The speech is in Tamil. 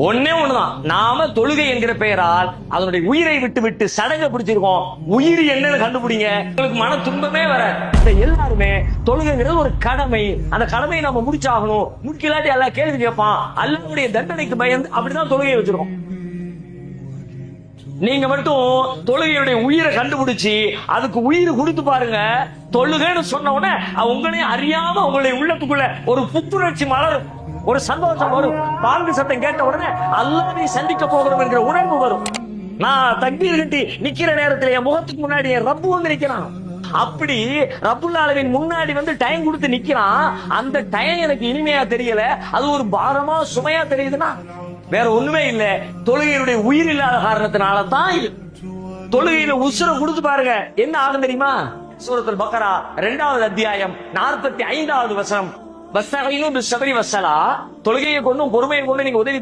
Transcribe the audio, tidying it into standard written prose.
ஒன்னே ஒண்ணுதான், நாம தொழுகை என்கிற பெயரால் அதனுடைய உயிரை விட்டு விட்டு சடங்கை பிடிச்சிருக்கோம். உயிர் என்னன்னு கண்டுபிடிங்க, உங்களுக்கு மன துன்பமே வர. எல்லாருமே தொழுகைங்கிறது ஒரு கடமை, அந்த கடமையை நம்ம முடிச்சாகணும். முடிக்கலாட்டி எல்லாம் கேள்வி கேட்பான், அல்லாஹ்வுடைய தண்டனைக்கு பயந்து அப்படிதான் தொழுகையை வச்சிருக்கோம். நீங்க மட்டும் தொழுகையுடைய உயிரை கண்டுபிடிச்சு அதுக்கு உயிர் கொடுத்து பாருங்க. தொழுகைன்னு சொன்ன உடனே உங்களே அறியாம உங்களுடைய உள்ளத்துக்குள்ள ஒரு புத்துணர்ச்சி மலரும், ஒரு சந்தோஷம் வரும். பாங்கு சத்தம் கேட்ட உடனே அல்லாஹ்வை சந்திக்க போகிறோம் என்கிற உணர்வு வரும். நான் தக்பீர் கட்டி நிக்கிற நேரத்தில் என் முகத்துக்கு முன்னாடி என் ரப்பு வந்து நிக்கிறான். அப்படி ரப்புல் ஆலமீன் முன்னாடி வந்து டைம் கொடுத்து நிக்கிறான். அந்த டைம் எனக்கு இனிமையா தெரியல, அது ஒரு பாரமா சுமையா தெரியுதுன்னா வேற ஒண்ணுமே இல்ல, தொழுகையினுடைய உயிர் இல்லாத காரணத்தினால தான் இது. தொழுகையில உசுர கொடுத்து பாருங்க, என்ன ஆகும் தெரியுமா? சூரத்துல் பக்ரா 2வது அத்தியாயம் 45வது வசனம், வஸ்தஈனு பிஸ்ஸப்ரி வஸ்ஸலா, தொழுகையை கொண்டும் பொறுமையை கொண்டு நீங்க உதவி